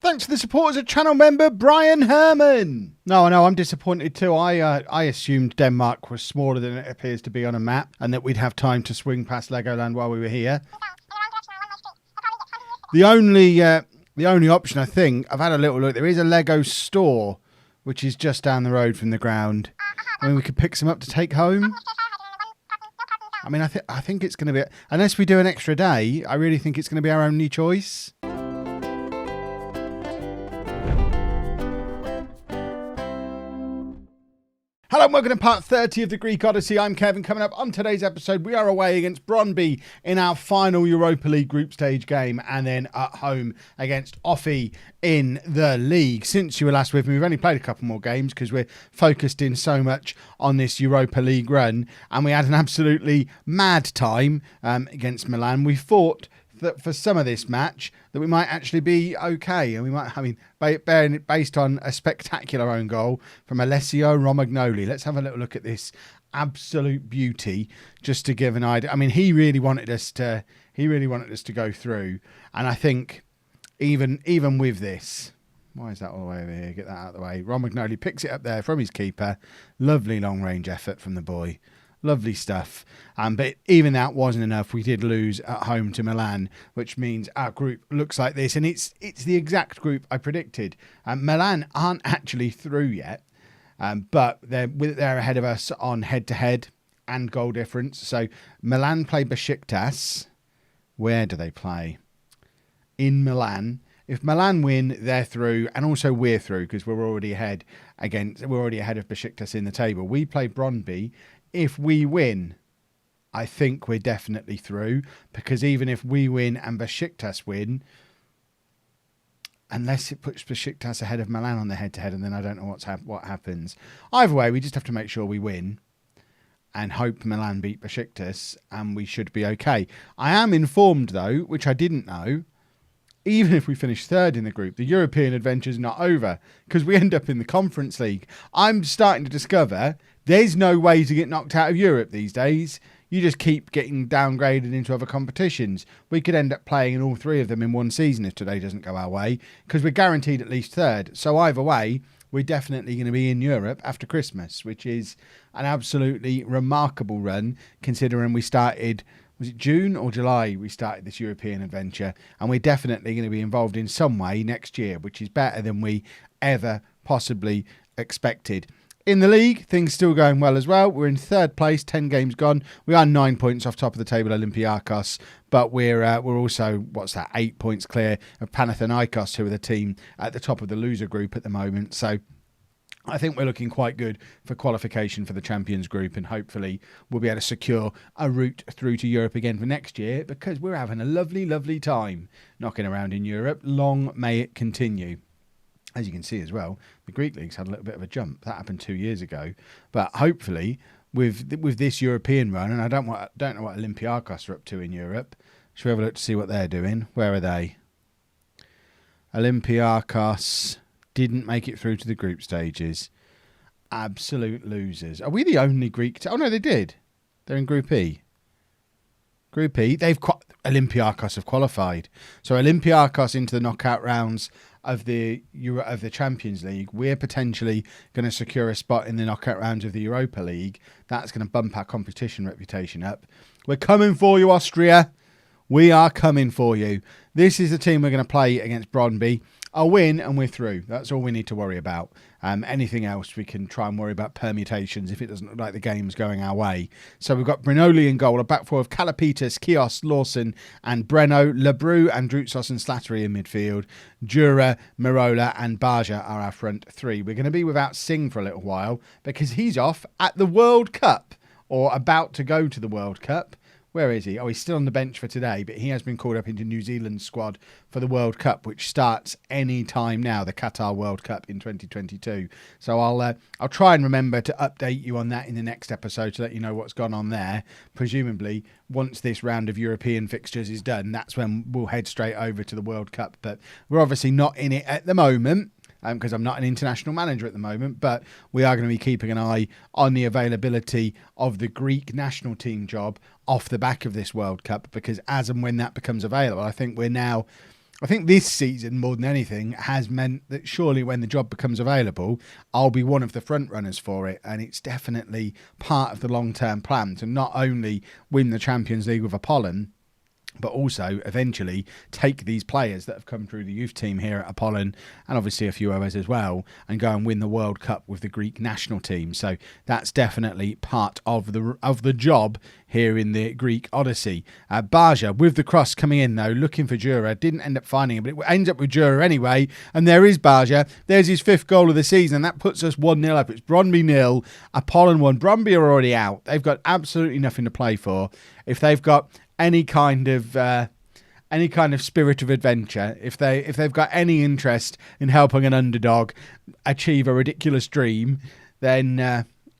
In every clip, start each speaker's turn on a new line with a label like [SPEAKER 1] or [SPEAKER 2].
[SPEAKER 1] Thanks to the support as a channel member, Brian Herman. No, I'm disappointed too. I assumed Denmark was smaller than it appears to be on a map and that we'd have time to swing past Legoland while we were here. The only option, I think, I've had a little look, there is a Lego store, which is just down the road from the ground. I mean, we could pick some up to take home. I mean, I think it's going to be, unless we do an extra day, I really think it's going to be our only choice. Hello and welcome to part 30 of the Greek Odyssey. I'm Kevin. Coming up on today's episode, we are away against Brøndby in our final Europa League group stage game, and then at home against ODYSSEY in the league. Since you were last with me, we've only played a couple more games because we're focused in so much on this Europa League run, and we had an absolutely mad time against Milan. We thought that for some of this match that we might actually be okay, and we might, based on a spectacular own goal from Alessio Romagnoli. Let's have a little look at this absolute beauty just to give an idea. I mean, he really wanted us to go through, and I think even with this, why is that all the way over here? Get that out of the way. Romagnoli picks it up there from his keeper. Lovely long range effort from the boy. Lovely stuff. But even that wasn't enough. We did lose at home to Milan, which means our group looks like this. And it's the exact group I predicted. Milan aren't actually through yet, but they're ahead of us on head-to-head and goal difference. So Milan play Besiktas. Where do they play? In Milan. If Milan win, they're through, and also we're through because we're already ahead of Besiktas in the table. We play Brøndby. If we win, I think we're definitely through, because even if we win and Besiktas win, unless it puts Besiktas ahead of Milan on the head-to-head, and then I don't know what happens. Either way, we just have to make sure we win and hope Milan beat Besiktas, and we should be okay. I am informed, though, which I didn't know, even if we finish third in the group, the European adventure's not over, because we end up in the Conference League. I'm starting to discover there's no way to get knocked out of Europe these days. You just keep getting downgraded into other competitions. We could end up playing in all three of them in one season if today doesn't go our way, because we're guaranteed at least third. So either way, we're definitely going to be in Europe after Christmas, which is an absolutely remarkable run, considering we started, was it June or July we started this European adventure, and we're definitely going to be involved in some way next year, which is better than we ever possibly expected. In the league, things still going well as well. We're in third place, 10 games gone. We are 9 points off top of the table, Olympiakos, but we're also, 8 points clear of Panathinaikos, who are the team at the top of the loser group at the moment. So I think we're looking quite good for qualification for the Champions Group, and hopefully we'll be able to secure a route through to Europe again for next year, because we're having a lovely, lovely time knocking around in Europe. Long may it continue. As you can see as well, the Greek league's had a little bit of a jump. That happened 2 years ago. But hopefully, with this European run, and I don't know what Olympiakos are up to in Europe. Should we have a look to see what they're doing? Where are they? Olympiakos didn't make it through to the group stages. Absolute losers. Are we the only Greek? Oh, no, they did. They're in Group E. Group E. Olympiakos have qualified. So Olympiakos into the knockout rounds of the Champions League. We're potentially going to secure a spot in the knockout rounds of the Europa League. That's going to bump our competition reputation up. We're coming for you, Austria. We are coming for you. This is the team we're going to play against Brøndby. A win and we're through. That's all we need to worry about. Anything else, we can try and worry about permutations if it doesn't look like the game's going our way. So we've got Brinoli in goal, a back four of Kalapitas, Kios, Lawson and Breno, Lebrou, Androutsos and Slattery in midfield. Jura, Mirola and Baja are our front three. We're going to be without Singh for a little while because he's off at the World Cup, or about to go to the World Cup. Where is he? Oh, he's still on the bench for today, but he has been called up into New Zealand's squad for the World Cup, which starts any time now, the Qatar World Cup in 2022. So I'll try and remember to update you on that in the next episode to let you know what's gone on there. Presumably, once this round of European fixtures is done, that's when we'll head straight over to the World Cup. But we're obviously not in it at the moment, because I'm not an international manager at the moment, but we are going to be keeping an eye on the availability of the Greek national team job off the back of this World Cup, because as and when that becomes available, I think we're now I think this season, more than anything, has meant that surely when the job becomes available, I'll be one of the front runners for it. And it's definitely part of the long-term plan to not only win the Champions League with Apollon, but also eventually take these players that have come through the youth team here at Apollon, and obviously a few others as well, and go and win the World Cup with the Greek national team. So that's definitely part of the job here in the Greek Odyssey. Baja with the cross coming in though, looking for Jura. Didn't end up finding him, but it ends up with Jura anyway. And there is Baja. There's his 5th goal of the season. That puts us 1-0 up. It's Brøndby 0, Apollon 1. Brøndby are already out. They've got absolutely nothing to play for. If they've got any kind of spirit of adventure, if they've got any interest in helping an underdog achieve a ridiculous dream, then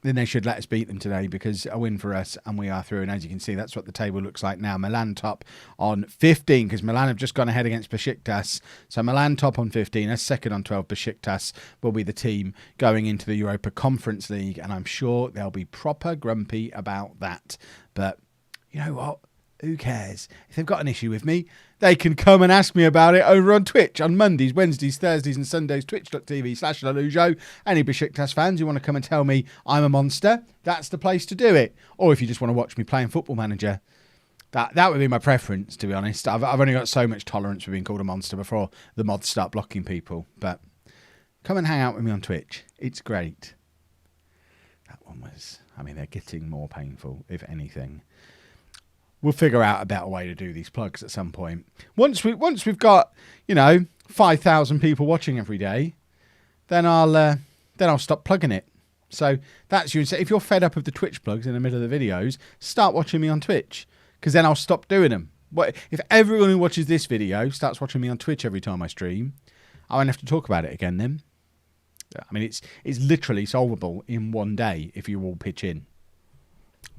[SPEAKER 1] they should let us beat them today, because a win for us and we are through. And as you can see, that's what the table looks like now. Milan top on 15, because Milan have just gone ahead against Besiktas. So Milan top on 15, us second on 12. Besiktas will be the team going into the Europa Conference League, and I'm sure they'll be proper grumpy about that. But you know what? Who cares? If they've got an issue with me, they can come and ask me about it over on Twitch on Mondays, Wednesdays, Thursdays and Sundays, twitch.tv/LOLLUJO. Any Besiktas fans who want to come and tell me I'm a monster, that's the place to do it. Or if you just want to watch me playing Football Manager, that would be my preference, to be honest. I've only got so much tolerance for being called a monster before the mods start blocking people. But come and hang out with me on Twitch. It's great. That one was, they're getting more painful, if anything. We'll figure out a better way to do these plugs at some point. Once we've got 5,000 people watching every day, then I'll stop plugging it. So that's you. If you're fed up of the Twitch plugs in the middle of the videos, start watching me on Twitch, because then I'll stop doing them. If everyone who watches this video starts watching me on Twitch every time I stream, I won't have to talk about it again then. It's literally solvable in one day if you all pitch in.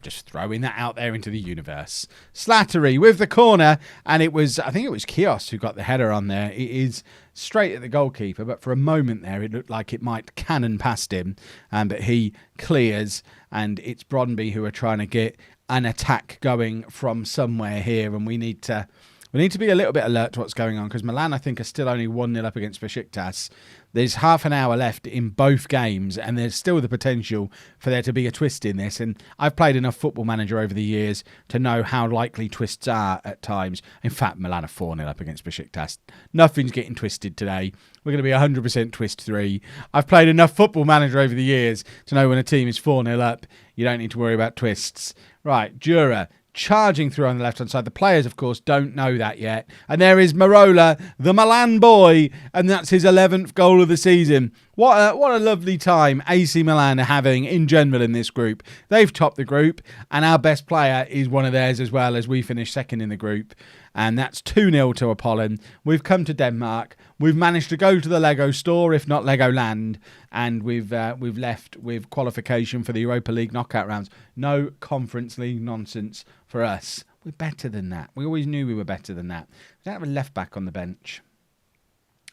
[SPEAKER 1] Just throwing that out there into the universe. Slattery with the corner, and I think it was Kios who got the header on there. It is straight at the goalkeeper, but for a moment there it looked like it might cannon past him, but he clears, and it's Brøndby who are trying to get an attack going from somewhere here, and we need to be a little bit alert to what's going on, because Milan, I think, are still only 1-0 up against Besiktas. There's half an hour left in both games, and there's still the potential for there to be a twist in this. And I've played enough Football Manager over the years to know how likely twists are at times. In fact, Milan are 4-0 up against Besiktas. Nothing's getting twisted today. We're going to be 100% twist 3. I've played enough Football Manager over the years to know when a team is 4-0 up, you don't need to worry about twists. Right, Jura charging through on the left-hand side. The players, of course, don't know that yet. And there is Marola, the Milan boy, and that's his 11th goal of the season. What a lovely time AC Milan are having in general in this group. They've topped the group, and our best player is one of theirs as well, as we finish second in the group. And that's 2-0 to Apollon. We've come to Denmark. We've managed to go to the Lego store, if not Legoland, and we've left with qualification for the Europa League knockout rounds. No Conference League nonsense for us. We're better than that. We always knew we were better than that. We don't have a left back on the bench,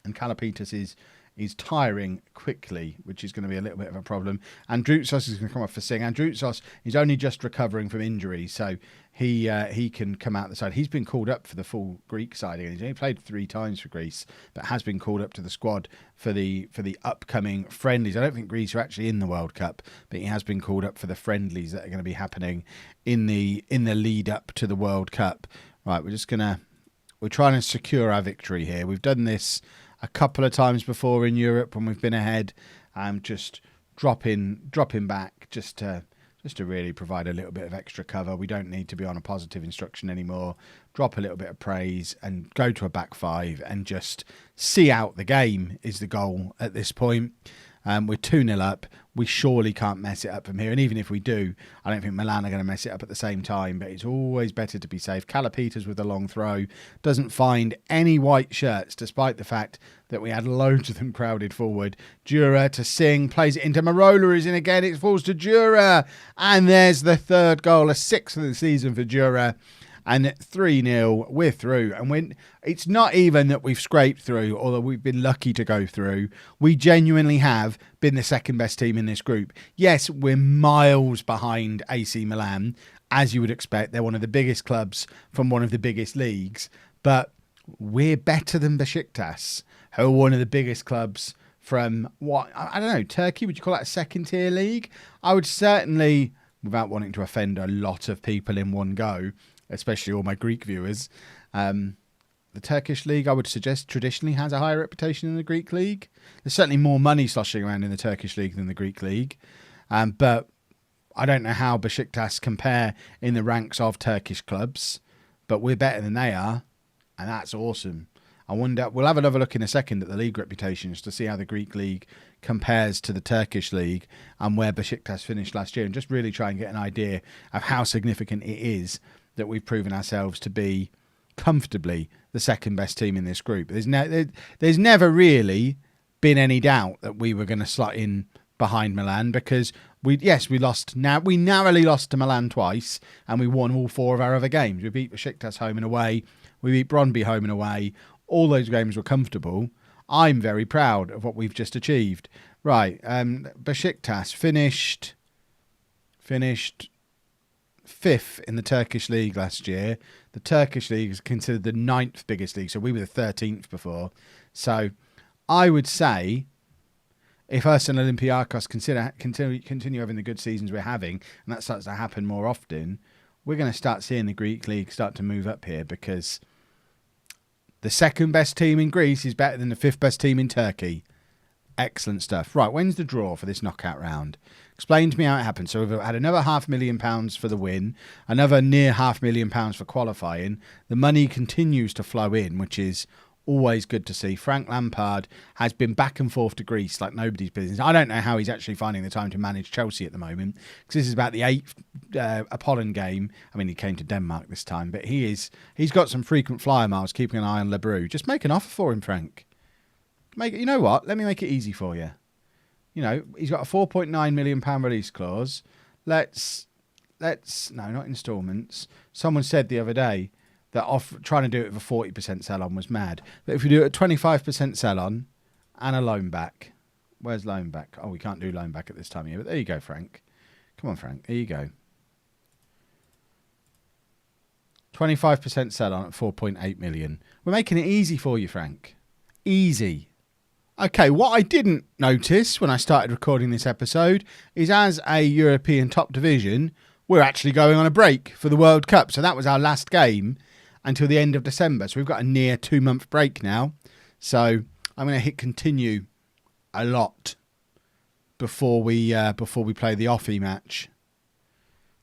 [SPEAKER 1] and Kalapitas is tiring quickly, which is going to be a little bit of a problem. And Drutsos is going to come off for Singh. And Drutsos is only just recovering from injury, so he can come out the side. He's been called up for the full Greek side again. He's only played 3 times for Greece, but has been called up to the squad for the upcoming friendlies. I don't think Greece are actually in the World Cup, but he has been called up for the friendlies that are going to be happening in the lead up to the World Cup. Right, we're trying to secure our victory here. We've done this a couple of times before in Europe when we've been ahead. Just dropping back just to really provide a little bit of extra cover. We don't need to be on a positive instruction anymore. Drop a little bit of praise and go to a back 5 and just see out the game is the goal at this point. We're 2-0 up. We surely can't mess it up from here. And even if we do, I don't think Milan are going to mess it up at the same time. But it's always better to be safe. Kalapitas with the long throw doesn't find any white shirts, despite the fact that we had loads of them crowded forward. Jura to Singh, plays it into Marola, is in again. It falls to Jura. And there's the 3rd goal, a 6th of the season for Jura. And 3-0, we're through. And it's not even that we've scraped through, although we've been lucky to go through. We genuinely have been the second best team in this group. Yes, we're miles behind AC Milan, as you would expect. They're one of the biggest clubs from one of the biggest leagues. But we're better than Besiktas, who are one of the biggest clubs from, what, I don't know, Turkey? Would you call that a second-tier league? I would certainly, without wanting to offend a lot of people in one go, especially all my Greek viewers, the Turkish league, I would suggest, traditionally has a higher reputation than the Greek league. There's certainly more money sloshing around in the Turkish league than the Greek league. But I don't know how Besiktas compare in the ranks of Turkish clubs, but we're better than they are, and that's awesome. I wonder, we'll have another look in a second at the league reputations to see how the Greek league compares to the Turkish league and where Besiktas finished last year, and just really try and get an idea of how significant it is that we've proven ourselves to be comfortably the second best team in this group. There's never really been any doubt that we were going to slot in behind Milan, because we lost. Now we narrowly lost to Milan twice, and we won all 4 of our other games. We beat Besiktas home and away. We beat Brøndby home and away. All those games were comfortable. I'm very proud of what we've just achieved. Right, Besiktas finished 5th in the Turkish league last year. The Turkish league is considered the 9th biggest league, so we were the 13th before. So I would say, if us and Olympiacos continue having the good seasons we're having, and that starts to happen more often, we're going to start seeing the Greek league start to move up here, because the second best team in Greece is better than the 5th best team in Turkey. Excellent stuff. Right, when's the draw for this knockout round? Explain to me how it happened. So we've had another £500,000 for the win, another near £500,000 for qualifying. The money continues to flow in, which is always good to see. Frank Lampard has been back and forth to Greece like nobody's business. I don't know how he's actually finding the time to manage Chelsea at the moment, because this is about the 8th Apollon game. I mean, he came to Denmark this time, but he's got some frequent flyer miles, keeping an eye on Lebrew. Just make an offer for him, Frank. You know what? Let me make it easy for you. You know, he's got a £4.9 million release clause. Let's no, not instalments. Someone said the other day that trying to do it with a 40% sell-on was mad. But if we do it at 25% sell-on and a loan back, where's loan back? Oh, we can't do loan back at this time of year, but there you go, Frank. Come on, Frank. There you go. 25% sell-on at 4.8 million. We're making it easy for you, Frank. Easy. Okay, what I didn't notice when I started recording this episode is, as a European top division, we're actually going on a break for the World Cup. So that was our last game until the end of December. So we've got a near 2-month break now. So I'm going to hit continue a lot before we play the Offie match.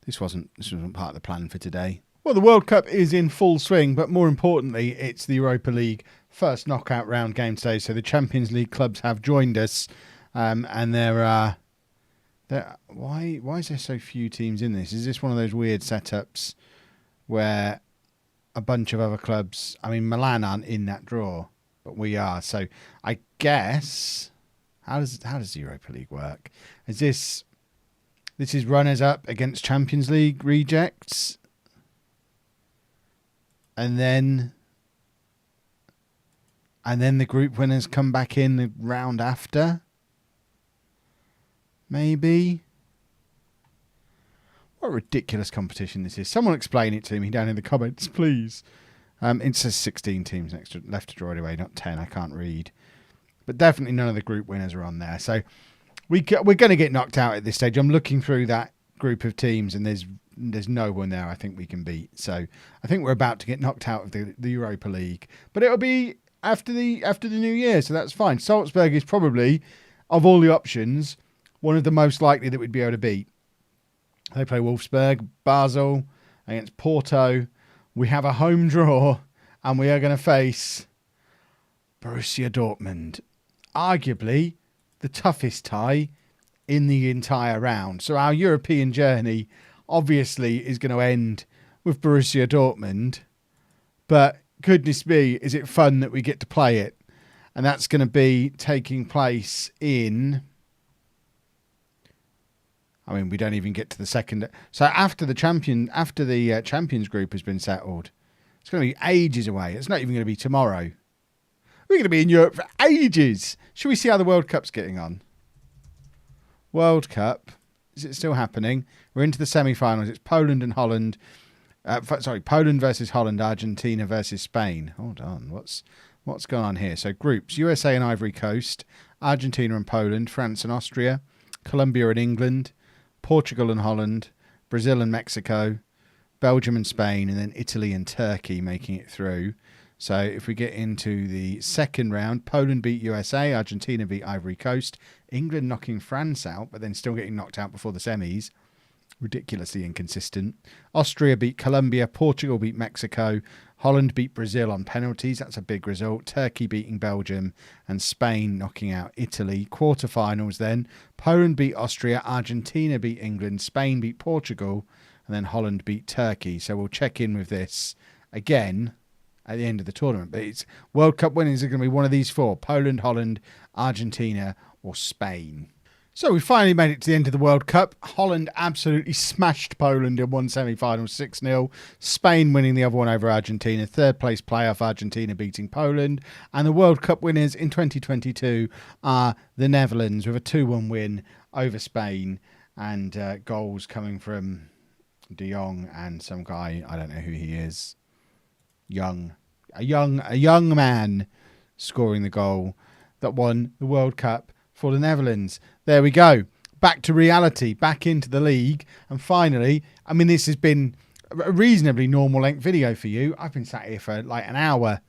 [SPEAKER 1] This wasn't part of the plan for today. Well, the World Cup is in full swing, but more importantly, it's the Europa League first knockout round game today. So the Champions League clubs have joined us, and there are. Why is there so few teams in this? Is this one of those weird setups where a bunch of other clubs? I mean, Milan aren't in that draw, but we are. So I guess how does the Europa League work? Is this is runners up against Champions League rejects, and then the group winners come back in the round after? Maybe. What a ridiculous competition this is. Someone explain it to me down in the comments, please. It says 16 teams left to draw anyway, not 10. I can't read. But definitely none of the group winners are on there. So we're going to get knocked out at this stage. I'm looking through that group of teams, and there's no one there I think we can beat. So I think we're about to get knocked out of the Europa League. But it'll be after the new year, so that's fine. Salzburg is probably, of all the options, one of the most likely that we'd be able to beat. They play Wolfsburg, Basel, against Porto. We have a home draw, and we are going to face Borussia Dortmund. Arguably the toughest tie in the entire round. So our European journey obviously is going to end with Borussia Dortmund. But goodness me, is it fun that we get to play it. And that's going to be taking place in... I mean, we don't even get to the second. So after the Champions group has been settled, it's going to be ages away. It's not even going to be tomorrow. We're going to be in Europe for ages. Should we see how the World Cup's getting on? World Cup. Is it still happening? We're into the semi-finals. It's Poland and Holland. Poland versus Holland, Argentina versus Spain. Hold on, what's going on here? So groups: USA and Ivory Coast, Argentina and Poland, France and Austria, Colombia and England, Portugal and Holland, Brazil and Mexico, Belgium and Spain, and then Italy and Turkey making it through. So if we get into the second round, Poland beat USA, Argentina beat Ivory Coast, England knocking France out, but then still getting knocked out before the semis. Ridiculously inconsistent. Austria beat Colombia, Portugal beat Mexico, Holland beat Brazil on penalties. That's a big result. Turkey beating Belgium, and Spain knocking out Italy. Quarterfinals then, Poland beat Austria, Argentina beat England, Spain beat Portugal, and then Holland beat Turkey. So we'll check in with this again at the end of the tournament. But it's World Cup winners are going to be one of these four: Poland, Holland, Argentina, or Spain. So we finally made it to the end of the World Cup. Holland absolutely smashed Poland in one semi-final 6-0. Spain winning the other one over Argentina. Third place playoff, Argentina beating Poland. And the World Cup winners in 2022 are the Netherlands with a 2-1 win over Spain. And goals coming from De Jong and some guy, I don't know who he is. A young man scoring the goal that won the World Cup for the Netherlands. There we go. Back to reality, back into the league. And finally, I mean, this has been a reasonably normal length video for you. I've been sat here for like an hour,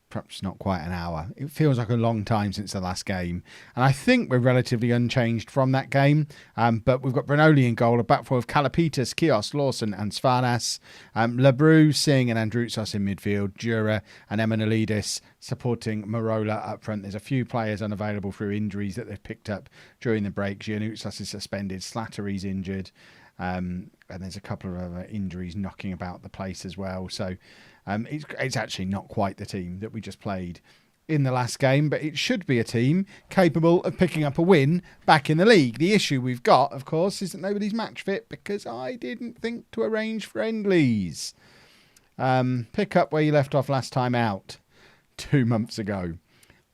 [SPEAKER 1] perhaps not quite an hour. It feels like a long time since the last game. And I think we're relatively unchanged from that game. But we've got Brunoli in goal, a back four of Kalapitas, Kios, Lawson and Smyrnis. Lebrou, Singh and Androutsos in midfield. Jura and Emanuelidis supporting Marola up front. There's a few players unavailable through injuries that they've picked up during the break. Giannoutsas is suspended. Slattery's injured. And there's a couple of other injuries knocking about the place as well. So it's actually not quite the team that we just played in the last game, but it should be a team capable of picking up a win back in the league. The issue we've got, of course, is that nobody's match fit because I didn't think to arrange friendlies. Pick up where you left off last time out 2 months ago.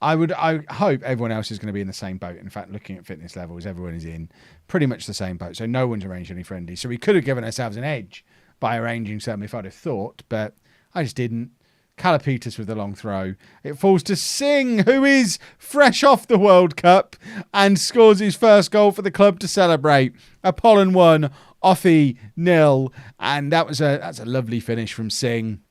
[SPEAKER 1] I hope everyone else is going to be in the same boat. In fact, looking at fitness levels, everyone is in pretty much the same boat. So no one's arranged any friendlies. So we could have given ourselves an edge by arranging some if I'd have thought, but I just didn't. Kalapitas with the long throw. It falls to Singh, who is fresh off the World Cup and scores his first goal for the club to celebrate. Apollon 1, Offie 0. And that's a lovely finish from Singh.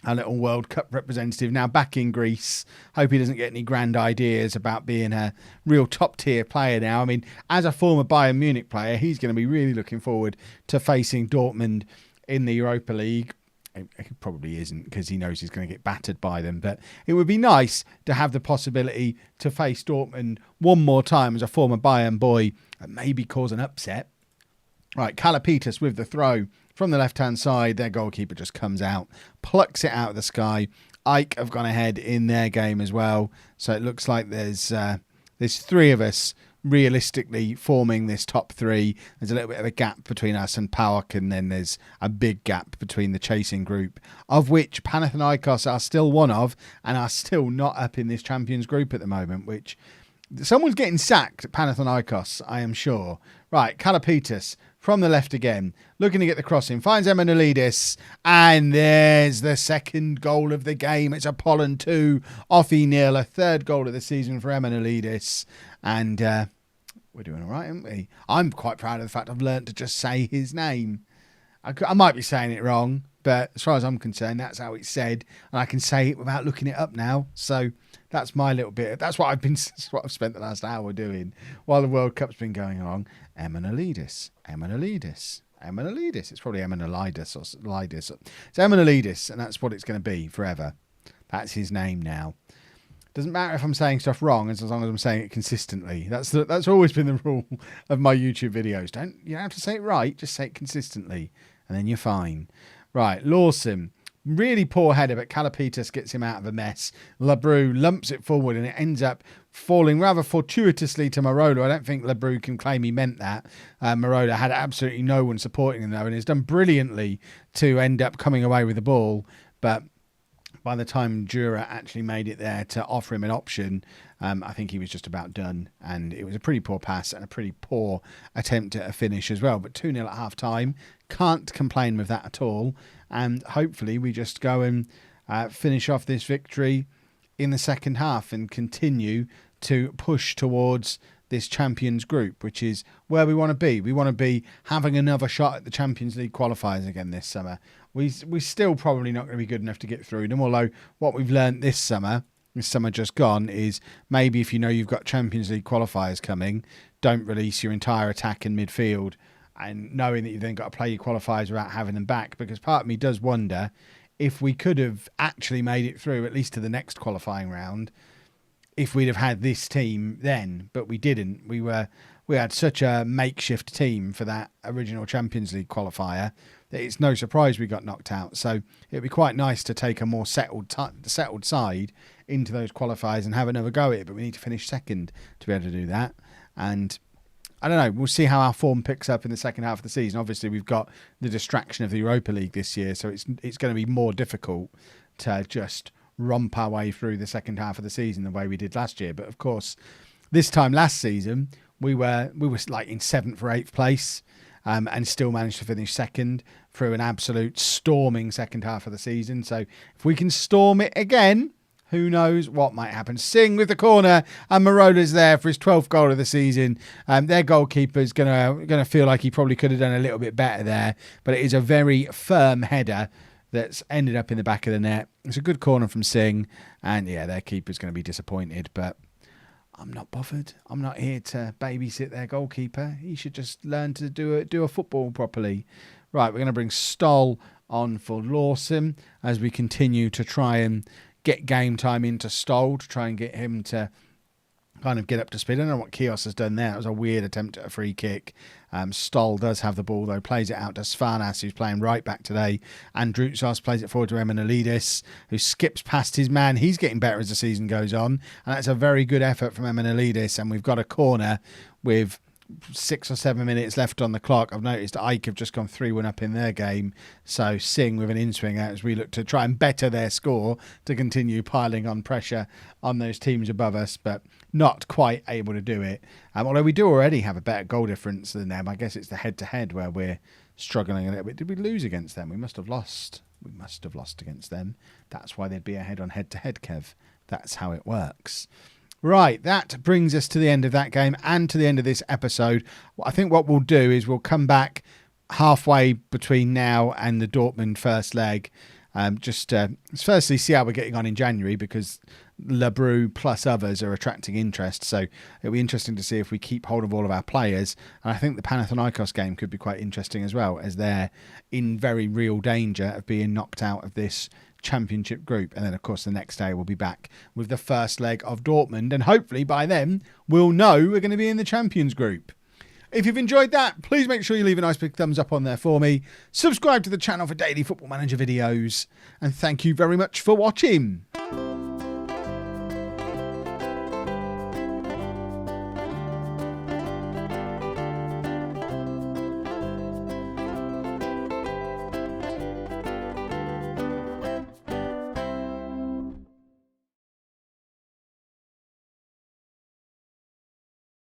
[SPEAKER 1] A little World Cup representative now back in Greece. Hope he doesn't get any grand ideas about being a real top tier player now. I mean, as a former Bayern Munich player, he's going to be really looking forward to facing Dortmund in the Europa League. He probably isn't because he knows he's going to get battered by them. But it would be nice to have the possibility to face Dortmund one more time as a former Bayern boy and maybe cause an upset. Right, Kalapitas with the throw from the left-hand side. Their goalkeeper just comes out, plucks it out of the sky. Ike have gone ahead in their game as well. So it looks like there's three of us realistically forming this top three. There's a little bit of a gap between us and PAOK, and then there's a big gap between the chasing group, of which Panathinaikos are still one of, and are still not up in this Champions group at the moment, which someone's getting sacked at Panathinaikos, I am sure. Right, Kalapitas from the left again, looking to get the crossing, finds Emanuelidis, and there's the second goal of the game. It's Apollon 2, Offie 0, a third goal of the season for Emanuelidis, and we're doing all right, aren't we? I'm quite proud of the fact I've learnt to just say his name. I might be saying it wrong, but as far as I'm concerned, that's how it's said, and I can say it without looking it up now. So that's my little bit. That's what I've spent the last hour doing while the World Cup's been going on. Emanuelidis. It's probably Emanuelidis or Lidis. It's Emanuelidis, and that's what it's going to be forever. That's his name now. Doesn't matter if I'm saying stuff wrong, as long as I'm saying it consistently. That's always been the rule of my YouTube videos. You don't have to say it right, just say it consistently, and then you're fine. Right, Lawson. Really poor header, but Kalapitas gets him out of a mess. Lebrou lumps it forward, and it ends up falling rather fortuitously to Marola. I don't think Lebrou can claim he meant that. Marola had absolutely no one supporting him, though, and has done brilliantly to end up coming away with the ball. But by the time Jura actually made it there to offer him an option, I think he was just about done, and it was a pretty poor pass and a pretty poor attempt at a finish as well. But 2-0 at half time, can't complain with that at all, and hopefully we just go and finish off this victory in the second half and continue to push towards this Champions group, which is where we want to be. We want to be having another shot at the Champions League qualifiers again this summer. We're still probably not going to be good enough to get through them, although what we've learned this summer just gone, is maybe if you know you've got Champions League qualifiers coming, don't release your entire attack in midfield, and knowing that you've then got to play your qualifiers without having them back, because part of me does wonder if we could have actually made it through at least to the next qualifying round if we'd have had this team then, but we didn't. We had such a makeshift team for that original Champions League qualifier that it's no surprise we got knocked out. So it'd be quite nice to take a more settled side into those qualifiers and have another go at it, but we need to finish second to be able to do that. And I don't know, we'll see how our form picks up in the second half of the season. Obviously, we've got the distraction of the Europa League this year, so it's going to be more difficult to just romp our way through the second half of the season the way we did last year. But of course, this time last season, we were like in 7th or 8th place, and still managed to finish second through an absolute storming second half of the season. So if we can storm it again, who knows what might happen. Singh with the corner, and Marola's there for his 12th goal of the season. Their goalkeeper's gonna feel like he probably could have done a little bit better there, but it is a very firm header that's ended up in the back of the net. It's a good corner from Singh, and yeah, their keeper's going to be disappointed, but I'm not bothered. I'm not here to babysit their goalkeeper. He should just learn to do a football properly. Right, we're going to bring Stoll on for Lawson as we continue to try and get game time into Stoll, to try and get him to kind of get up to speed. I don't know what Kios has done there. It was a weird attempt at a free kick. Stoll does have the ball, though, plays it out to Svanas, who's playing right back today. And Drutsos plays it forward to Emanolidis, who skips past his man. He's getting better as the season goes on. And that's a very good effort from Emanolidis. And we've got a corner with 6 or 7 minutes left on the clock. I've noticed Ike have just gone 3-1 up in their game. So Singh with an in-swing out as we look to try and better their score to continue piling on pressure on those teams above us, but not quite able to do it. Although we do already have a better goal difference than them. I guess it's the head-to-head where we're struggling a little bit. Did we lose against them? We must have lost. We must have lost against them. That's why they'd be ahead on head-to-head, Kev. That's how it works. Right, that brings us to the end of that game and to the end of this episode. I think what we'll do is we'll come back halfway between now and the Dortmund first leg. Just firstly see how we're getting on in January, because Lebrew plus others are attracting interest. So it'll be interesting to see if we keep hold of all of our players. And I think the Panathinaikos game could be quite interesting as well, as they're in very real danger of being knocked out of this Championship group. And then of course the next day we'll be back with the first leg of Dortmund, and hopefully by then we'll know we're going to be in the Champions group. If you've enjoyed that, please make sure you leave a nice big thumbs up on there for me. Subscribe to the channel for daily Football Manager videos, and thank you very much for watching.